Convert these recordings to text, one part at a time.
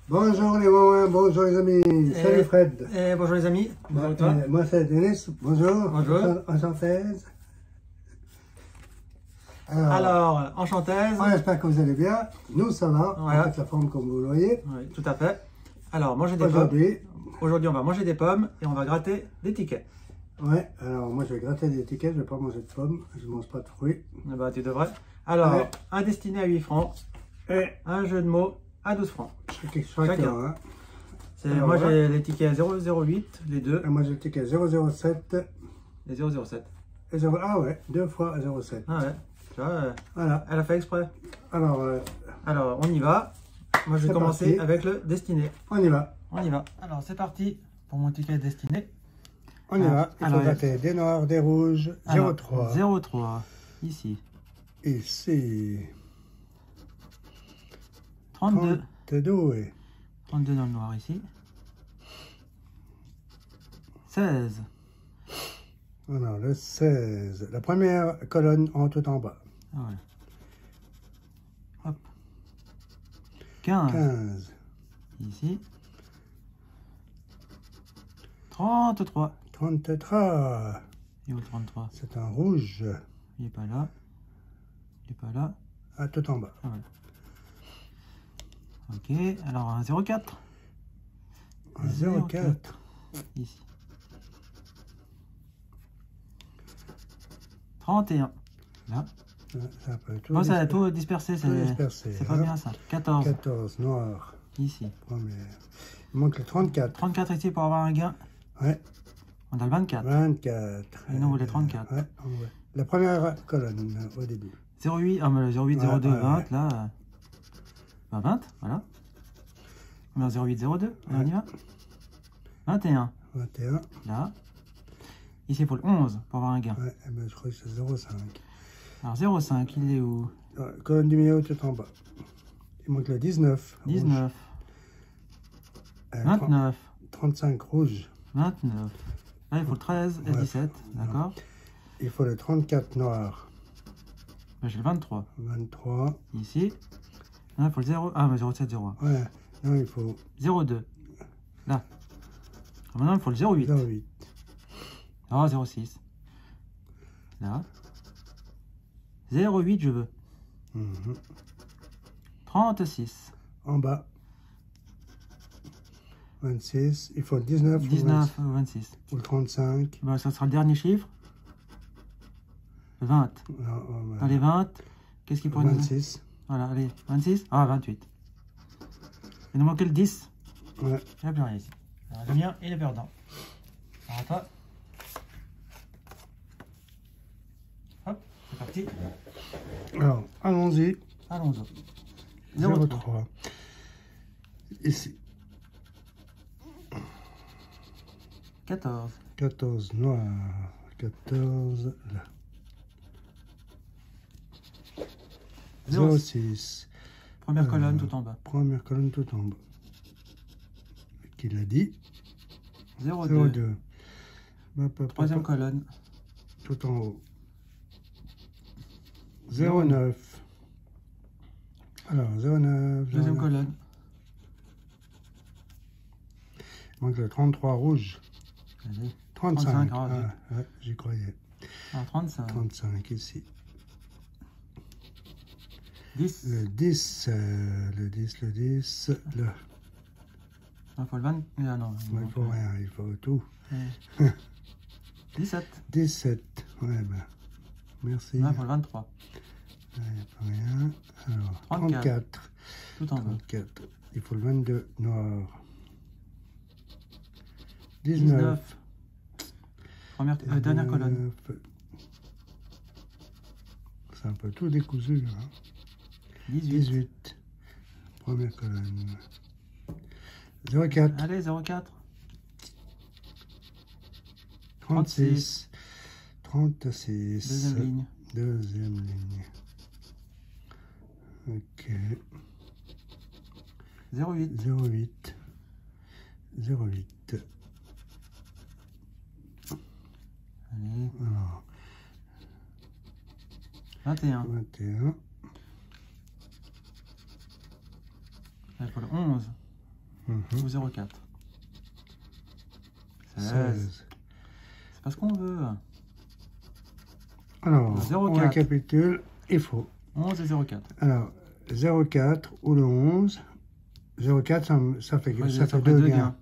Bonjour les mamans, bonjour les amis. Salut Fred. Bonjour les amis. Bonjour toi. Moi c'est Denis. Bonjour. Bonjour. Enchantaise. Alors, enchantaise. On espère que vous allez bien. Nous ça va. Voilà. En fait la forme comme vous le voyez. Oui, tout à fait. Alors, manger des pommes. Aujourd'hui, on va manger des pommes et on va gratter des tickets. Ouais, alors moi je vais gratter des tickets, je vais pas manger de pommes, je mange pas de fruits. Bah, tu devrais. Alors, ouais. Un destiné à 8 francs et un jeu de mots à 12 francs. Chacun. Hein. Moi j'ai les tickets 008, les deux. Et moi j'ai le ticket 007. Les 007. Et ah ouais, 2 fois 0,7. Ah ouais, tu vois, voilà. Elle a fait exprès. Alors on y va. Moi je vais commencer avec le destiné. On y va. On y va. Alors c'est parti pour mon ticket destiné. On y va. Il faut gratter des noirs, des rouges. 0,3. 0,3. Ici. Ici. 32. 32. 32 dans le noir ici. 16. Alors, le 16. La première colonne en tout en bas. Ah ouais. Hop. 15. 15. Ici. 33. 33. Et où le 33? C'est un rouge. Il n'est pas là. Il n'est pas là. Ah, tout en bas. Ah voilà. Ok, alors un 0,4. Un 0,4. Ici. 31. Là. Ça peut tout, ça a tout dispersé. C'est pas bien ça. 14. 14, noir. Ici. Première. Il manque le 34. 34 ici pour avoir un gain. Ouais. On a le 24. 24. Et nous, on voulait 34. Ouais, la première colonne au début. 08, ah mais le 08, 02, 20, là. Bah 20, voilà. On a 08, 02, on y va. 21. 21. Là. Ici, il faut le 11 pour avoir un gain. Ouais, eh ben, je crois que c'est 0,5. Alors 0,5, il est où? Colonne du milieu tout en bas. Il manque le 19. 19. 29. 35 rouge. 29. Là, il faut le 13 et 17, d'accord. Il faut le 34 noir. Ben, j'ai le 23. 23. Ici. Là, il faut le 0. Ah, mais 0,7, 0,1. Ouais, non, il faut... 0,2. Là. Ah, maintenant, il faut le 0,8. 0,8. Ah, 0,6. Là. 0,8, je veux. 36. En bas. 26. Il faut le 19. 19 ou 26. Ou le 35. Ben, ça sera le dernier chiffre. Le 20. Allez, 20. Qu'est-ce qu'il pourrait nous... 26. Voilà, allez, 26. Ah, 28. Il nous manquait le 10. Ouais. Il n'y a plus rien ici. Alors, le mien, il est perdant. Alors, toi. Hop, c'est parti. Alors, allons-y. Allons-y. 0,3. Ici. 14. 14 noir. 14 là. 0,6. Première colonne tout en bas. Première colonne tout en bas. Qui l'a dit? 0,2. Troisième colonne. Tout en haut. 0,9. Alors, 0,9. Deuxième colonne. Il manque le 33 rouge. Allez. 35. 35, ah, ouais, j'y croyais. Alors, 35. 35 ici. 10. Le 10, là. Il faut le 20. Ah non. Il faut rien, il faut tout. 17. 17. Ouais, ben. Merci. Là, il faut le 23. Il n'y a pas rien. Alors, 34. Tout en bas. 34. Il faut le 22 noir. 19. Dernière colonne. C'est un peu tout décousu. Hein. 18. Première colonne. 0,4. Allez, 0,4. 36. 36. Deuxième ligne. Deuxième ligne. Ok. 0,8. 0,8. 0,8. Allez. Alors. 21. 21. Il faut le 11. ou 0,4. 16. 16. C'est pas ce qu'on veut. Alors, 0,4. on récapitule, il faut. 11 et 0,4. Alors, 0,4 ou le 11. 0,4, ça fait, Ouais, ça fait ferait 2 deux gains.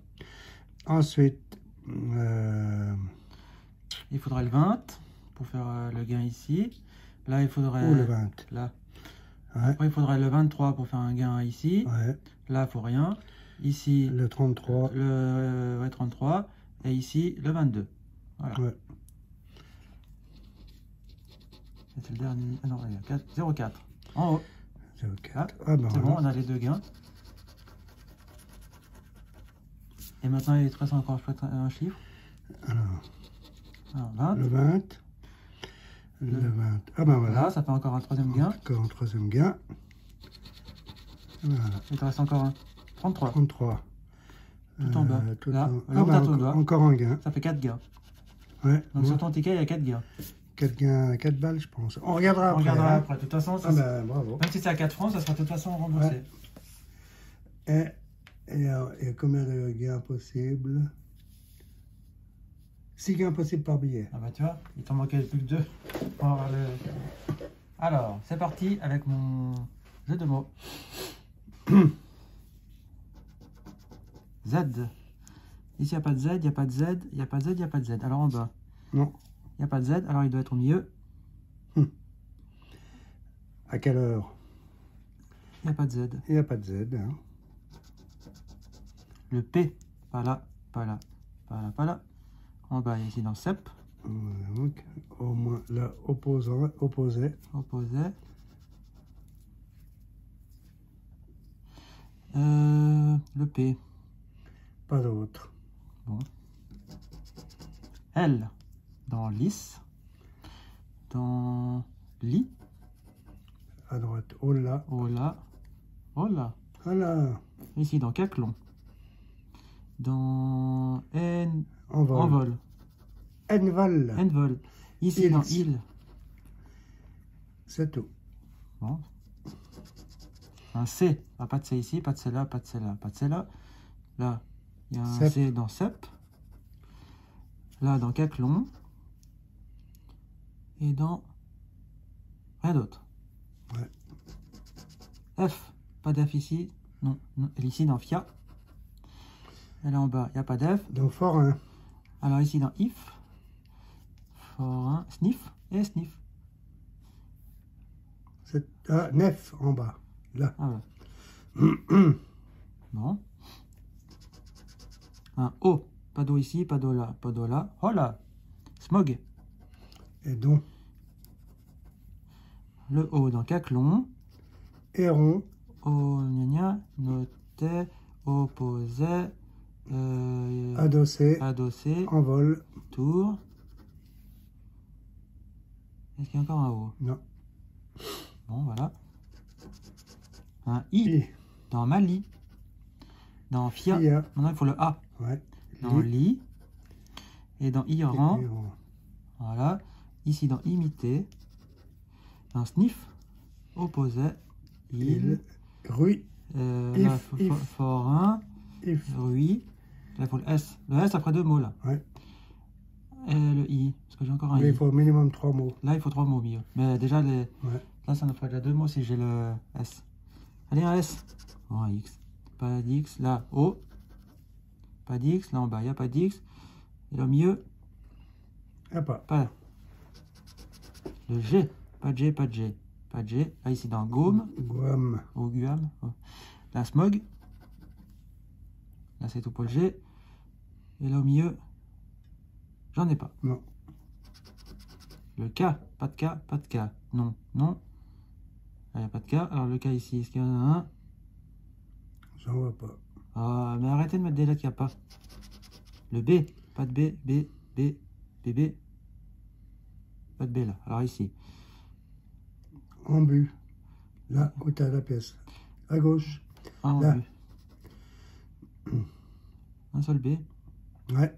Ensuite, il faudrait le 20 pour faire le gain ici. Là, il faudrait... ou le 20. Là. Ouais. Après, il faudrait le 23 pour faire un gain ici. Ouais. Là, il faut rien. Ici, Le 33. le 33. Et ici, le 22. Voilà. Ouais. C'est le dernier. Ah non, il y a 0,4. En haut. 0,4. Ah ben C'est bon, voilà. on a les deux gains. Et maintenant, il te reste encore un chiffre. Alors, 20. le 20. Le 20. Ah ben voilà. Voilà, ça fait encore un troisième gain. Encore un troisième gain. Voilà. Il te reste encore un. 33. 33. Tout en bas. Tout Là, en... là où t'as ton doigt. Encore un gain. Ça fait 4 gains. Ouais. Donc Bon. sur ton ticket, il y a 4 gains. 4 gains, 4 balles, je pense. On regardera On après. regardera Hein. après. De toute façon, ça, Ah ben bravo. même si c'est à 4 francs, ça sera de toute façon remboursé. Ouais. Et combien de gains possibles? 6 gains possibles par billet. Ah bah tu vois, il t'en manquait plus que 2. Alors, c'est parti avec mon jeu de mots. Z. Ici, il n'y a pas de Z, il n'y a pas de Z, il n'y a pas de Z, il n'y a pas de Z. Alors en bas, Non. il n'y a pas de Z, alors il doit être au milieu. À quelle heure? Il n'y a pas de Z. Il n'y a pas de Z. Hein. Le P, pas là, pas là, pas là, pas là. En bas, ici dans CEP. Donc, au moins là, opposé. Opposé. Le P. Pas d'autre. Bon. L. Dans lisse. Dans lit. À droite. Oh là. Oh là. Oh là. Voilà. Ici dans caclon. Dans Envol. envol. Envol. Envol. Ici Ils. dans île. C'est tout. Bon. Un C. Ah, pas de C ici, pas de C là, pas de C là, pas de C là. Là, il y a un Cep. C dans CEP. Là, dans caclon. Et dans rien d'autre. Ouais. F. Pas d'F ici. Non, non. Et ici dans FIA. Et là en bas, il n'y a pas d'F. Donc forain. Alors ici dans IF. Forain. Sniff. Et sniff. Ah, nef en bas. Là. Ah ouais. Bon. Un O. Pas d'eau ici, pas d'eau là, pas d'eau là. Oh là. Smog. Et donc, Le O dans caclon. héron. O, gna gna, notait, opposait, Adossé. adossé, Envol. tour. Est-ce qu'il y a encore un O? Non. Bon, voilà. Un I, I. dans Mali. Dans FIA. Fia. Maintenant, il faut le A. Ouais. Dans Li. Li. Et dans Iran. Héron. Voilà. Ici, dans imiter. Dans sniff. Opposait. Il. Rui. Là, if. forain. If. Rui. Là, il faut le S. Le S après 2 mots, là. Ouais. Et le I. Parce que j'ai encore un Mais I. il faut au minimum 3 mots. Là, il faut 3 mots au milieu. Mais déjà, Ouais. là, ça nous ferait déjà 2 mots si j'ai le S. Allez, un S. Oh, un X. Pas d'X. Là, O. Pas d'X. Là, en bas, il n'y a pas d'X. Et là, au milieu, Ah, pas. pas. Le G. Pas de G, pas de G. Pas de G. Là, ici, dans Gaume. Guam. Ou Guam. Oh. Là, Smog. Là, c'est tout pour le G. Et là, au milieu, j'en ai pas. Non. Le K. Pas de K, pas de K. Non, non. Là, il n'y a pas de K. Alors, le K ici, est-ce qu'il y en a un? J'en vois pas. Ah, mais arrêtez de mettre des lettres qu'il n'y a pas. Le B. Pas de B, B, B, B. Pas de B là. Alors ici. En but. Là où tu as la pièce. À gauche. Un en Là. but. Un seul B. Ouais.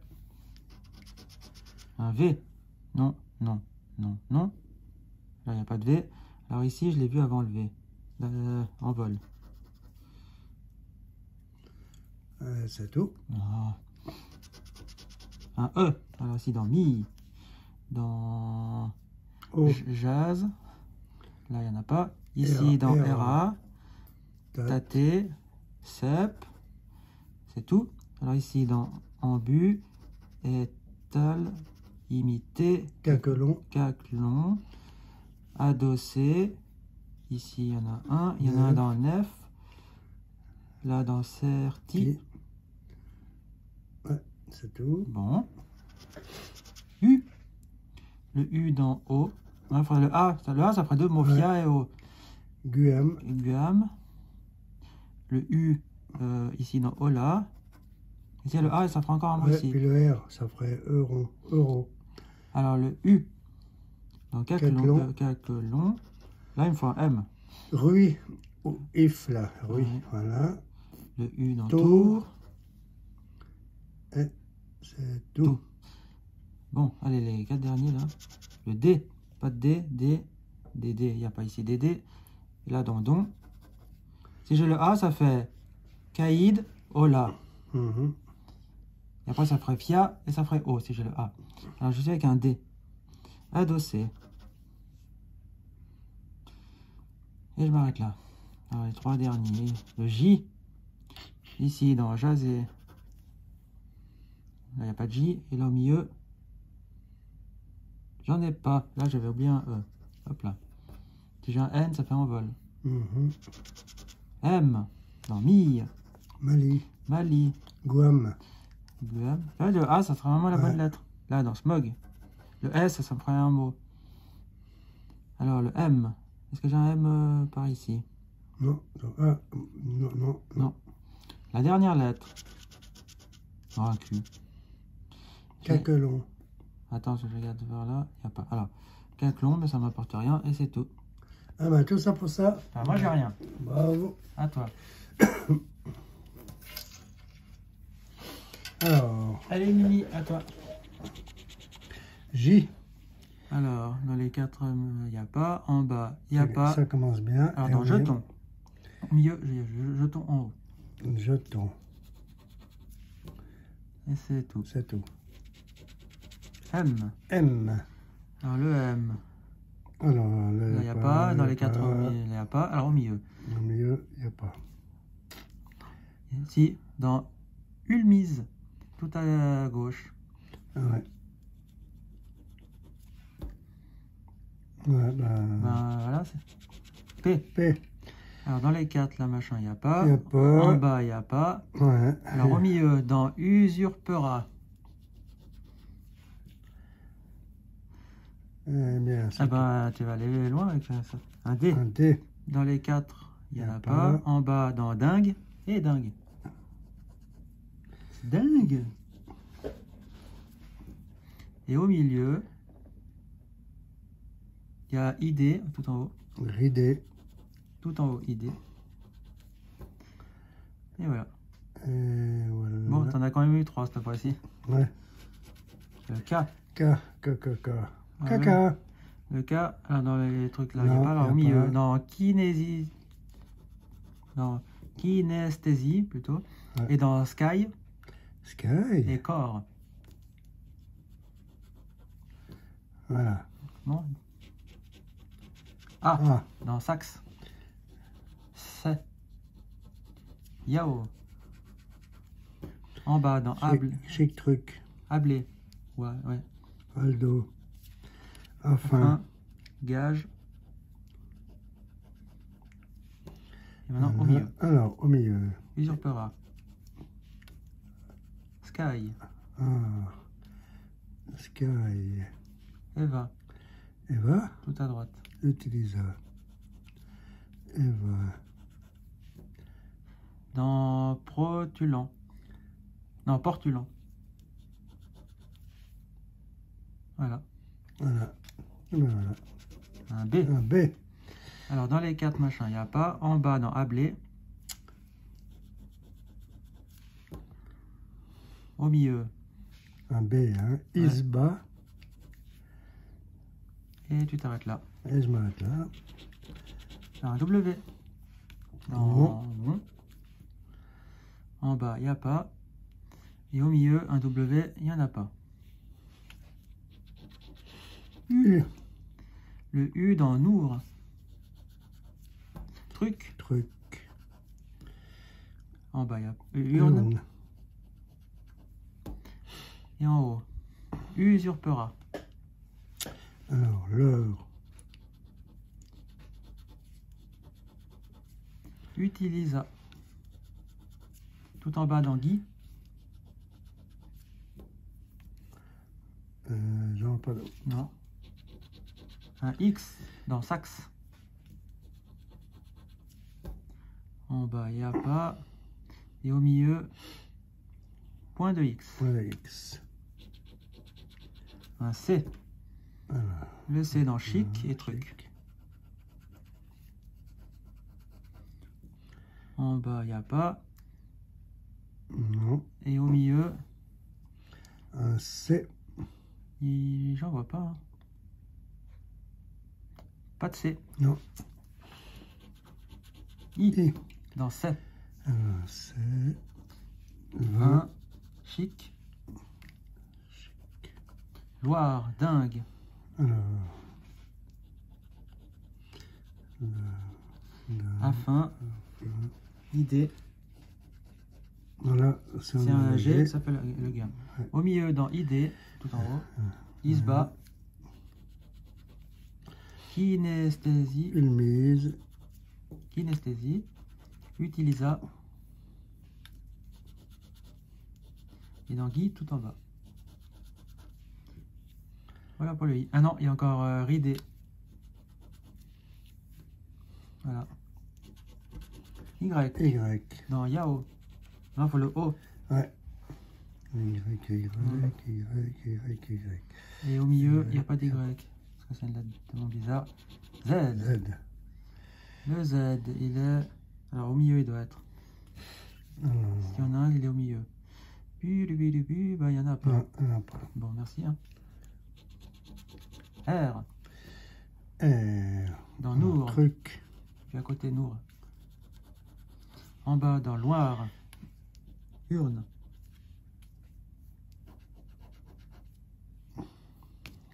Un V. Non, non, non, non. Là, il n'y a pas de V. Alors ici, je l'ai vu avant le V. En vol. C'est tout. Ah. Un E. Alors ici dans Mi, dans O, Jazz, là il n'y en a pas. Ici dans RA, Tate, Cep, c'est tout. Alors ici dans Ambu, Étal, Imité, Caquelon, Caclon, Adossé. Ici il y en a un. Il y en a un dans Nef. Là dans Certi. Ouais, c'est tout. Bon. U. Le U dans O. Enfin, le A, ça ferait deux mots, Fia et O. Guam, Guam. Le U ici dans Ola. Ici le A, ça fera encore un mot ouais, ici. puis le R, ça ferait euro, euro. Alors le U dans Caclon. Caclon. Là, il me faut un M. Rui, ou if là, Rui, Ouais. voilà. Le U dans Tour. Tour. Et c'est tout. Bon, allez, les 4 derniers là. Le D. Pas de D. D. DD. Il n'y a pas ici DD. Et là, dans Don. Si j'ai le A, ça fait Caïd, Ola. Mhm. Et après, ça ferait Fia et ça ferait O si j'ai le A. Alors, je suis avec un D. Adossé. Et je m'arrête là. Alors, les 3 derniers. Le J. Ici, dans Jazé. Là, il n'y a pas de J. Et là, au milieu, j'en ai pas. Là, j'avais oublié un E. Hop là. Si j'ai un N, ça fait envol. Mhm. M. Dans Mille. Mali, Mali. Guam, Guam. Là, le A, ça serait vraiment la bonne Ouais. lettre. Là, dans Smog. Le S, ça me ferait un mot. Alors, le M. Est-ce que j'ai un M par ici? non, non, ah, non, non, Non. La dernière lettre. Oh, un Q. Caquelon. Attends, je regarde vers là. Il n'y a pas. Alors, Caclon, mais ça m'apporte rien et c'est tout. Ah ben tout ça pour ça. Enfin, moi, j'ai rien. Bravo. À toi. Alors, Allez, Mimi, à toi. J. Alors, dans les 4, il n'y a pas. En bas, il n'y a pas. Ça commence bien. Alors, dans jeton. Au milieu, j'ai jeton en haut. Jeton, Et c'est tout. c'est tout. M. M. Alors, le M. Alors, là, Là, il n'y a pas. Dans les 4, il n'y a pas. Alors, au milieu. Au milieu, il n'y a pas. Si, dans Ulmise, tout à gauche. Ah ouais. Ouais, Ben, voilà, c'est P. P. Alors, dans les 4, là, machin, il n'y a pas. Il n'y a pas. En bas, il n'y a pas. Ouais. Alors, au milieu, dans Usurpera. Eh bien, c'est Ah ben, tu vas aller loin avec ça. Un D. un D. Dans les 4, il n'y en a pas. En bas, dans Dingue. Et Dingue. C'est dingue. Et au milieu, il y a ID, tout en haut. Ridé. Tout en haut, ID. Et voilà. Et voilà. Bon, t'en as quand même eu 3 cette fois-ci. Ouais. Le K. K, K, K, K. Ah Caca. Le K, alors dans les trucs là, il n'y a Non, pas. Alors y a au milieu, pas. dans Kinésie. Dans Kinesthésie plutôt. Ouais. Et dans Sky Sky. et Corps. Voilà. Non. Ah, Ah, dans Sax. C'est. Yao. En bas, dans Able. chic truc. Ablé. Ouais, ouais. Aldo. Enfin. Enfin, Gage. Et maintenant, au milieu. Alors, au milieu. Usurpera. Sky. Ah. Sky. Eva. Eva. Tout à droite. Utilisa. Eva. Dans Protulant. Non, Portulant. Voilà. Voilà. Et ben voilà. Un B. Un B. Alors, dans les 4 machins, il n'y a pas. En bas, dans Ablé. Au milieu. Un B, hein. Isba. Et tu t'arrêtes là. Et je m'arrête là. Alors, un W. Bon. Bon. En bas, il n'y a pas. Et au milieu, un W, il n'y en a pas. U. Le U dans Nour. Truc. Truc. En bas, il y a urne. Urne. Et en haut, usurpera. Alors, l'heure. Utilisa. Tout en bas dans Guy. J'en ai pas d'autre. Non. Un X dans Saxe. En bas, il n'y a pas. Et au milieu, point de X. Point de X. Un C. Alors, Le C dans chic et truc. En bas, il n'y a pas. non. Et au milieu, Un C. j'en vois pas. Hein. Pas de C. Non. I. I. Dans C. Alors, C. Un chic. Loire, dingue. Alors. Afin. Idée. Voilà, C'est un G, ça fait le gain. Ouais. Au milieu, dans idée, tout en haut, Isba. Kinesthésie. Ulmise. Kinesthésie. Utilisa. Et dans Guy, tout en bas. Voilà pour le I. Ah non, il y a encore ridé. Voilà. Y. Y. Dans Yao. Non, il faut le O. Ouais. Y. Et au milieu, il n'y a pas d'Y. Parce que c'est une lettre tellement bizarre. Z. Z. Le Z, il est... Alors, au milieu, il doit être. Alors, S'il y en a un, il est au milieu. Bah, il n'y en a pas. non, non, pas. Bon, merci. Hein. R. R. Dans Nour. Truc. Puis à côté, Nour. En bas, dans Loire. Urne.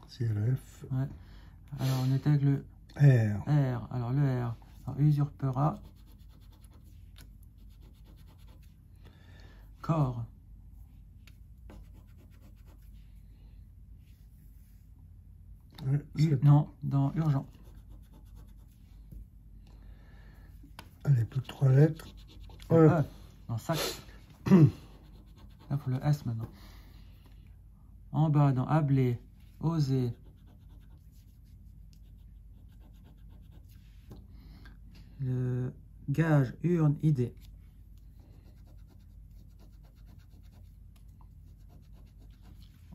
CRF. Ouais. Alors, on était avec le R. R. Alors, le R. Alors, usurpera. Corps. Ouais, c'est- Non, dans urgent. Allez, plus que 3 lettres. Le Ouais. E. Dans sac. Là, il faut le S maintenant. En bas, dans ablé. Oser. Le gage, urne, idée.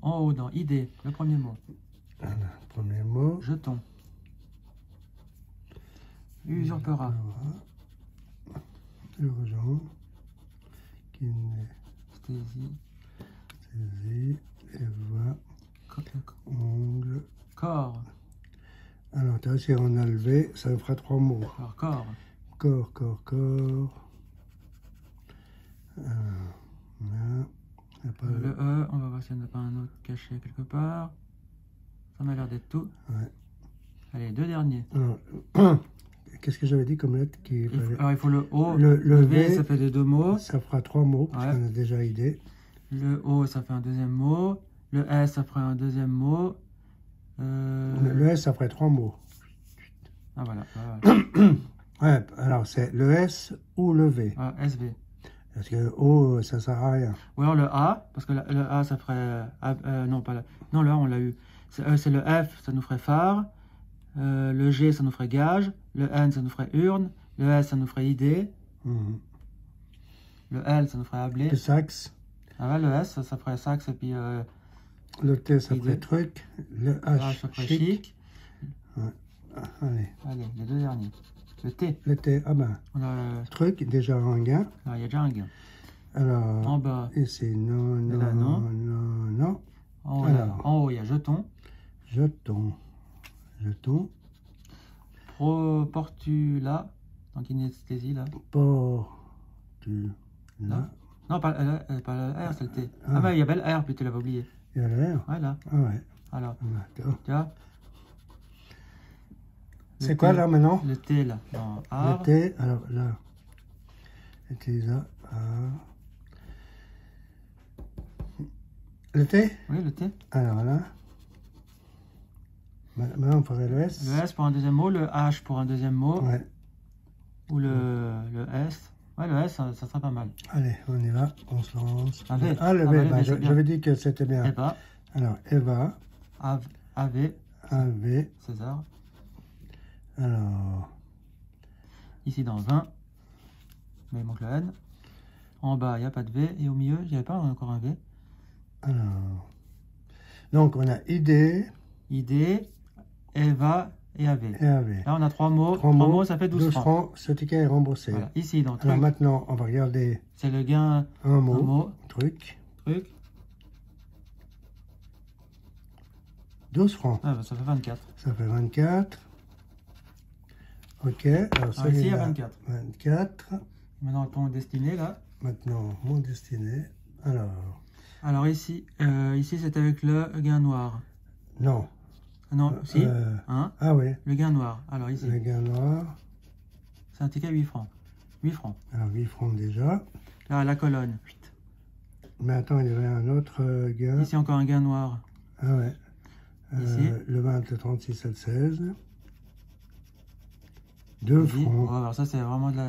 En haut, dans idée, le premier mot. Voilà, premier mot. Jeton. Usurpera. Urgent. Sthésie. Kinesthésie. Eva. Ongle. Corps. Alors, tu vois, si on a le V, ça me fera 3 mots. Alors, corps. Corps. Là, y a pas Le E, on va voir s'il n'y en a pas un autre caché quelque part. Ça m'a l'air d'être tout. Ouais. Allez, deux derniers. Alors, qu'est-ce que j'avais dit comme lettre qui fallait... Alors, il faut le O. Le V, V, ça fait des deux mots. ça fera 3 mots, parce Ouais. qu'on a déjà idée. Le O, ça fait un deuxième mot. Le S, ça ferait un deuxième mot. Le S, ça ferait 3 mots. Ah, voilà. Ouais, alors c'est le S ou le V. Ah, SV. Parce que O, ça sert à rien. Ou alors le A, parce que le A, ça ferait... non, pas le... Non, le A, on l'a eu. C'est le F, ça nous ferait phare. Le G, ça nous ferait gage. Le N, ça nous ferait urne. Le S, ça nous ferait idée. Mhm. Le L, ça nous ferait ablé. Le sax. Ah ouais, le S, ça ferait sax et puis... Le T, ça idée. ferait truc. Le H, ça ferait chic. chic. Ouais. Ah, allez. Allez, les deux derniers. Le T. Le T, ah ben, On a... truc, déjà en gain. Alors, il y a déjà un gain. Alors, En bas, ici, non. là, non. En haut, Alors. en haut, il y a jeton. Jeton. Portula. Donc, kinesthésie, là. Port. Tu. Là. Là. Non, pas le R, c'est le T. Ah bah, il y avait le R, puis tu l'avais oublié. Il y a le R. Voilà. Ah ouais. Alors, D'accord. tu vois. C'est quoi là maintenant? Le T là. Dans art. Le T, alors là. Utilise là. Le T? Oui, le T. Alors là. Maintenant on ferait le S. Le S pour un deuxième mot, le H pour un deuxième mot. Ouais. Ou le S. Ouais, le S, ça sera pas mal. Allez, on y va, on se lance. Ah, V. Ah, le Ah, V, bah, bah, c'est bien. j'avais dit que c'était bien. Eva, Alors, Eva, AV, AV, César. alors, Ici dans 20, mais il manque le N. En bas, il n'y a pas de V. Et au milieu, il n'y avait pas encore un V. alors. Donc, on a ID ID, Eva et AV. et AV. Là, on a 3 mots. 3 3 mots, ça fait 12 francs. Ce ticket est remboursé. Voilà. Ici, dans Alors, truc, maintenant, on va regarder c'est le gain, un un mot, mot, truc, truc. 12 francs. Ah, bah, ça fait 24. Ça fait 24. Ok, alors Ah, ici, il y a celui-là, 24. 24. Maintenant, ton destiné, là. Maintenant, mon destiné. Alors ici, ici c'est avec le gain noir. Non. Non, si. Hein, Ah oui, le gain noir. Alors ici, le gain noir. c'est un ticket 8 francs. 8 francs. Alors 8 francs déjà. Là, la colonne. Mais attends, il y avait un autre gain. Ici, encore un gain noir. Ah ouais. Ici. Le 20, le 36 et le 16. 2 Ici. francs. Oh, alors ça, c'est vraiment de la...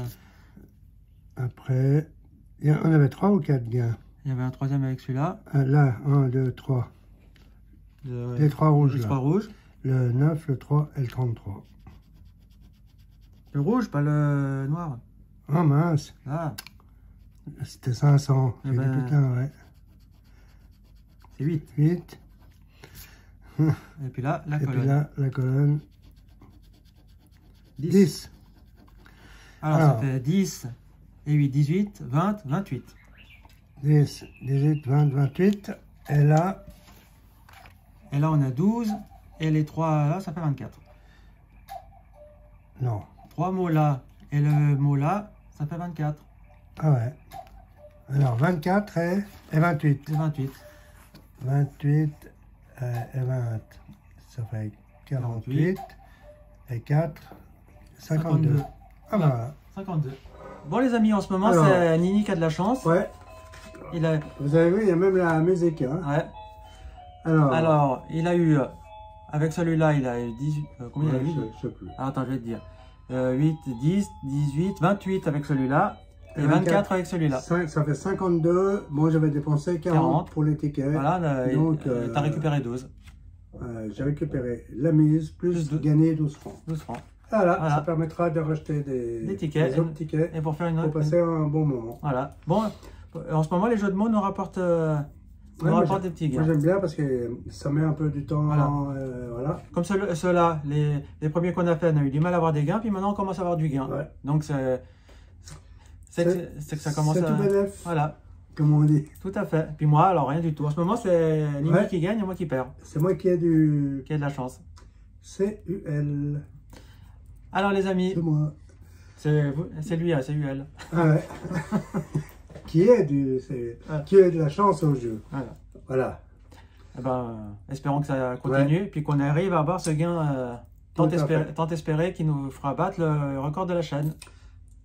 Après, on avait 3 ou 4 gains. Il y avait un troisième avec celui-là. Là, 1, 2, 3. Les 3 rouges Les là. 3 rouges. Le 9, le 3 et le 33. Le rouge, pas le noir. Oh mince, Ah, c'était 500. Eh J'ai dit ben, putain, ouais. c'est 8. 8. Et puis là, la Et colonne. puis là, la colonne. 10. 10. Alors, ça fait 10 et 8, 18, 20, 28. 10, 18, 20, 28. Et là, Et là, on a 12. Et les 3 là, ça fait 24. non. 3 mots là et le mot là, ça fait 24. Ah ouais. Alors, 24 et 28. C'est 28. 28 et 20. Ça fait 48. Et 4, 52. Ah bah voilà. 52. Bon les amis, en ce moment, Alors, c'est Nini qui a de la chance. Ouais. Il a... Vous avez vu, il y a même la musique. Hein. Ouais. Alors, Alors, il a eu, avec celui-là, il a eu 18, combien il a eu? je sais plus. Ah, attends, je vais te dire. 8, 10, 18, 28 avec celui-là. Et 24 avec celui-là. Ça fait 52. Moi, j'avais dépensé 40 pour les tickets. Voilà, donc t'as récupéré 12. J'ai récupéré la mise plus gagné 12 francs. 12 francs. Voilà, ça permettra de racheter des tickets. des autres tickets Et pour faire une pour passer un bon moment. Voilà. Bon, en ce moment, les jeux de mots nous rapportent, des petits gains. Moi, j'aime bien parce que ça met un peu du temps. Voilà. Voilà. Comme ceux-là, les premiers qu'on a fait, on a eu du mal à avoir des gains, puis maintenant on commence à avoir du gain. Ouais. Donc c'est que ça commence à... C'est tout bénef, Voilà, comme on dit. tout à fait. Puis moi, alors rien du tout. En ce moment, c'est Nini qui gagne et moi qui perds. C'est moi qui ai du Qui a de la chance. CUL. Alors les amis, C'est moi. c'est lui, c'est UL. Ah ouais. Qui est de la chance au jeu. Voilà. Voilà. Eh ben, espérons que ça continue, puis qu'on arrive à avoir ce gain tant espéré qui nous fera battre le record de la chaîne.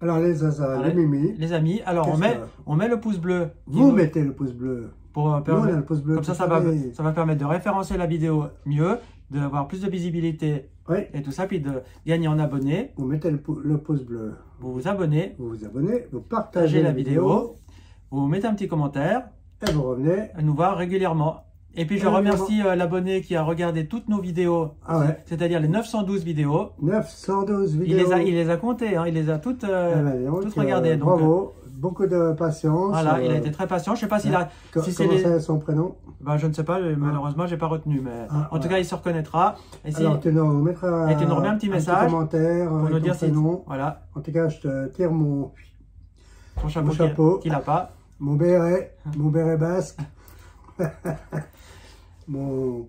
Alors les Zaza, les Mimi. Les amis, alors on met le pouce bleu. Vous mettez le pouce bleu. Pour Nous, on a le pouce bleu. comme ça va permettre de référencer la vidéo mieux, d'avoir plus de visibilité et tout ça, puis de gagner en abonnés. Vous mettez le pouce bleu. Vous vous abonnez. Vous vous abonnez, vous partagez la vidéo. Vous mettez un petit commentaire. Et vous revenez. À nous voir régulièrement. Et puis je remercie l'abonné qui a regardé toutes nos vidéos, c'est-à-dire les 912 vidéos. 912 vidéos. Il les a comptées, hein, il les a toutes regardées. Donc, bravo, beaucoup de patience. Voilà, il a été très patient. Je sais pas s'il a... Comment c'est son prénom? Ben, je ne sais pas, malheureusement, j'ai pas retenu. Mais en tout cas, il se reconnaîtra. Et si... Alors, tu nous mettras tu nous remets un petit message, commentaire pour nous dire prénom. Voilà. En tout cas, je te tire mon chapeau qu'il n'a pas. Mon béret basque. mon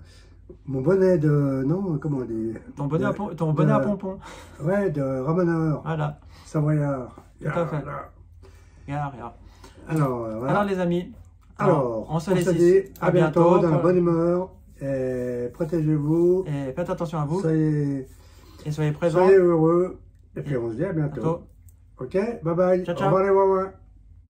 bonnet de... Non, comment on dit? Ton bonnet à pompon. Ouais, de ramoneur. Voilà. Savoyard. Tout à fait. Regarde. voilà. Alors les amis, Alors, on se laisse dit ici. à bientôt dans la bonne humeur. Et protégez-vous. Et faites attention à vous. Soyez présents. Soyez heureux. Et puis on se dit à bientôt. Ok, bye bye. Ciao, ciao. Au revoir les Wawa.